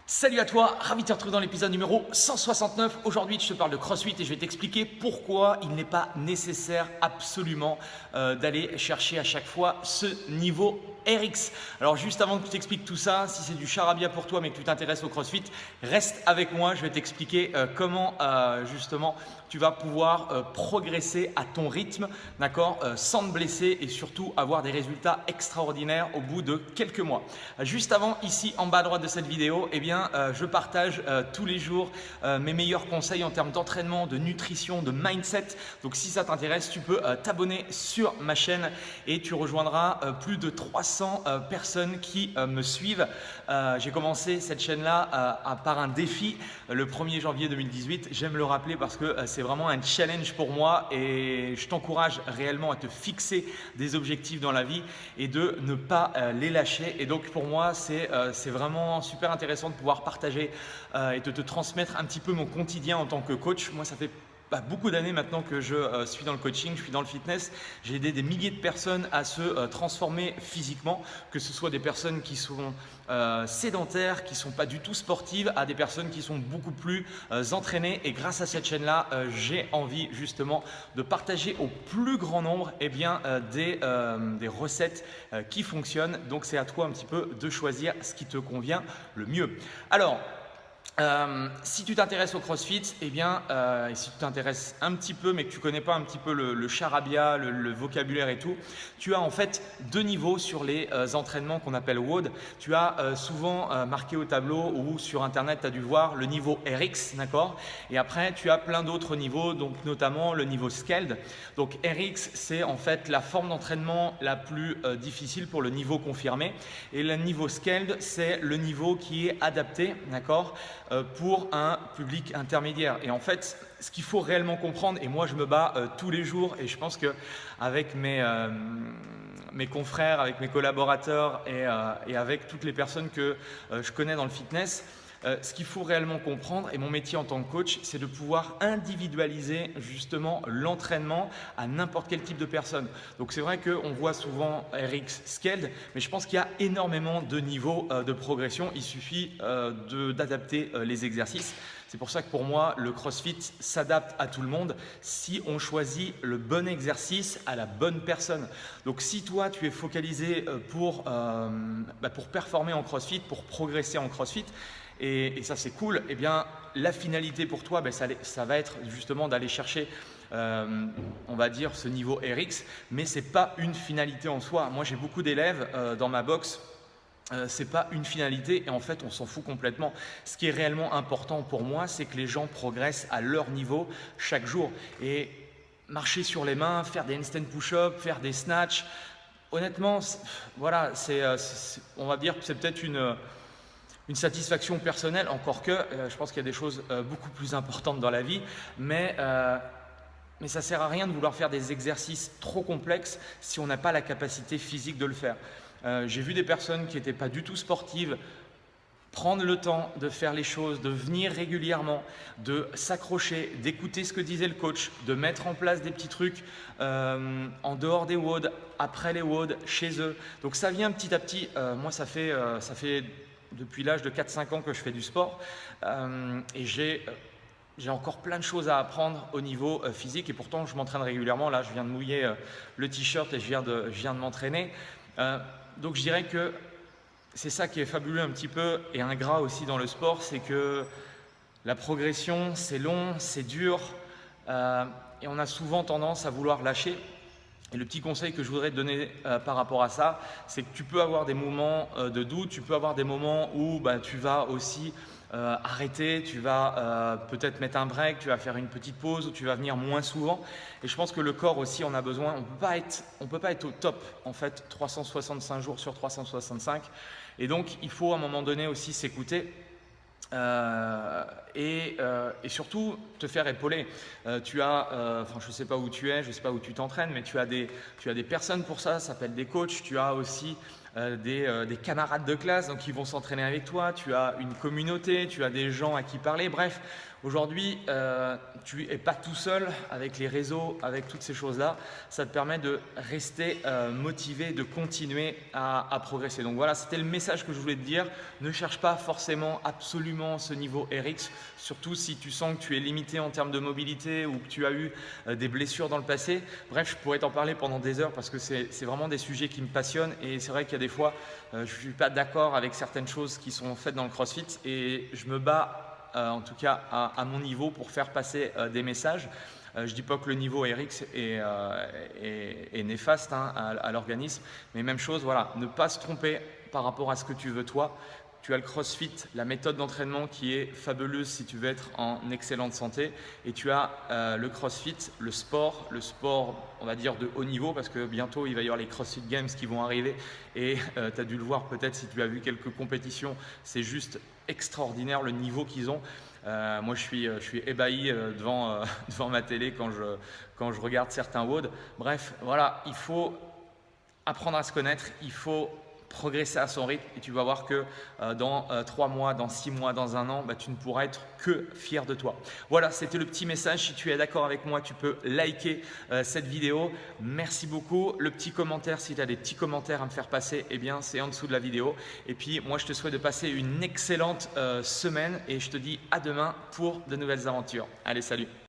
Salut à toi, ravi de te retrouver dans l'épisode numéro 169. Aujourd'hui, je te parle de CrossFit et je vais t'expliquer pourquoi il n'est pas nécessaire absolument d'aller chercher à chaque fois ce niveau RX. Alors juste avant que je t'explique tout ça, si c'est du charabia pour toi mais que tu t'intéresses au CrossFit, reste avec moi, je vais t'expliquer comment justement tu vas pouvoir progresser à ton rythme, d'accord, sans te blesser et surtout avoir des résultats extraordinaires au bout de quelques mois. Juste avant, ici en bas à droite de cette vidéo, eh bien, je partage tous les jours mes meilleurs conseils en termes d'entraînement, de nutrition, de mindset. Donc si ça t'intéresse, tu peux t'abonner sur ma chaîne et tu rejoindras plus de 300 personnes qui me suivent. J'ai commencé cette chaîne-là par un défi le 1er janvier 2018. J'aime le rappeler parce que c'est vraiment un challenge pour moi et je t'encourage réellement à te fixer des objectifs dans la vie et de ne pas les lâcher. Et donc pour moi, c'est vraiment super intéressant de pouvoir partager et de te transmettre un petit peu mon quotidien en tant que coach. Moi, ça fait beaucoup d'années maintenant que je suis dans le coaching, je suis dans le fitness. J'ai aidé des milliers de personnes à se transformer physiquement, que ce soit des personnes qui sont sédentaires, qui ne sont pas du tout sportives, à des personnes qui sont beaucoup plus entraînées. Et grâce à cette chaîne-là, j'ai envie justement de partager au plus grand nombre des recettes qui fonctionnent. Donc c'est à toi un petit peu de choisir ce qui te convient le mieux. Alors, si tu t'intéresses au CrossFit, eh bien, et si tu t'intéresses un petit peu, mais que tu ne connais pas un petit peu le charabia, le vocabulaire et tout, tu as en fait deux niveaux sur les entraînements qu'on appelle WOD. Tu as souvent marqué au tableau ou sur Internet, tu as dû voir le niveau RX, d'accord? Et après, tu as plein d'autres niveaux, donc notamment le niveau Scaled. Donc RX, c'est en fait la forme d'entraînement la plus difficile pour le niveau confirmé. Et le niveau Scaled, c'est le niveau qui est adapté, d'accord, pour un public intermédiaire. Et en fait, ce qu'il faut réellement comprendre, et moi je me bats tous les jours, et je pense qu'avec mes confrères, avec mes collaborateurs et avec toutes les personnes que je connais dans le fitness, ce qu'il faut réellement comprendre, et mon métier en tant que coach, c'est de pouvoir individualiser justement l'entraînement à n'importe quel type de personne. Donc c'est vrai qu'on voit souvent RX Scaled, mais je pense qu'il y a énormément de niveaux de progression. Il suffit d'adapter les exercices. C'est pour ça que pour moi, le CrossFit s'adapte à tout le monde si on choisit le bon exercice à la bonne personne. Donc si toi, tu es focalisé pour performer en CrossFit, pour progresser en CrossFit, et ça c'est cool, eh bien la finalité pour toi, ça va être justement d'aller chercher on va dire ce niveau RX, mais ce n'est pas une finalité en soi. Moi j'ai beaucoup d'élèves dans ma box, ce n'est pas une finalité et en fait on s'en fout complètement. Ce qui est réellement important pour moi, c'est que les gens progressent à leur niveau chaque jour. Et marcher sur les mains, faire des handstand push-up, faire des snatchs, honnêtement, voilà, on va dire que c'est peut-être une satisfaction personnelle, encore que je pense qu'il y a des choses beaucoup plus importantes dans la vie, mais ça ne sert à rien de vouloir faire des exercices trop complexes si on n'a pas la capacité physique de le faire. J'ai vu des personnes qui n'étaient pas du tout sportives prendre le temps de faire les choses, de venir régulièrement, de s'accrocher, d'écouter ce que disait le coach, de mettre en place des petits trucs en dehors des WOD, après les WOD, chez eux. Donc ça vient petit à petit. Moi, ça fait depuis l'âge de 4-5 ans que je fais du sport et j'ai encore plein de choses à apprendre au niveau physique et pourtant je m'entraîne régulièrement. Là, je viens de mouiller le t-shirt et je viens de m'entraîner. Donc je dirais que c'est ça qui est fabuleux un petit peu et ingrat aussi dans le sport, c'est que la progression, c'est long, c'est dur et on a souvent tendance à vouloir lâcher. Et le petit conseil que je voudrais te donner par rapport à ça, c'est que tu peux avoir des moments de doute, tu peux avoir des moments où tu vas aussi arrêter, tu vas peut-être mettre un break, tu vas faire une petite pause ou tu vas venir moins souvent. Et je pense que le corps aussi en a besoin. On peut pas être au top en fait 365 jours sur 365. Et donc il faut à un moment donné aussi s'écouter. Et surtout te faire épauler. Je ne sais pas où tu es, je ne sais pas où tu t'entraînes, mais tu as des personnes pour ça, ça s'appelle des coachs. Tu as aussi des camarades de classe donc qui vont s'entraîner avec toi, tu as une communauté, tu as des gens à qui parler. Bref, aujourd'hui, tu n'es pas tout seul avec les réseaux, avec toutes ces choses-là. Ça te permet de rester motivé, de continuer à progresser. Donc voilà, c'était le message que je voulais te dire. Ne cherche pas forcément absolument ce niveau RX, surtout si tu sens que tu es limité en termes de mobilité ou que tu as eu des blessures dans le passé. Bref, je pourrais t'en parler pendant des heures parce que c'est vraiment des sujets qui me passionnent et c'est vrai qu'il y a des fois, je ne suis pas d'accord avec certaines choses qui sont faites dans le CrossFit et je me bats en tout cas à mon niveau pour faire passer des messages. Je ne dis pas que le niveau RX est néfaste à l'organisme, mais même chose, voilà, ne pas se tromper par rapport à ce que tu veux toi. Tu as le CrossFit, la méthode d'entraînement qui est fabuleuse si tu veux être en excellente santé. Et tu as le CrossFit, le sport, on va dire de haut niveau parce que bientôt il va y avoir les CrossFit Games qui vont arriver et tu as dû le voir peut-être si tu as vu quelques compétitions, c'est juste extraordinaire le niveau qu'ils ont. Moi je suis ébahi devant ma télé quand je regarde certains WOD. Bref, voilà, il faut apprendre à se connaître, il faut progresser à son rythme et tu vas voir que dans 3 mois, dans 6 mois, dans un an, tu ne pourras être que fier de toi. Voilà, c'était le petit message. Si tu es d'accord avec moi, tu peux liker cette vidéo. Merci beaucoup. Le petit commentaire, si tu as des petits commentaires à me faire passer, eh bien c'est en dessous de la vidéo. Et puis moi, je te souhaite de passer une excellente semaine et je te dis à demain pour de nouvelles aventures. Allez, salut!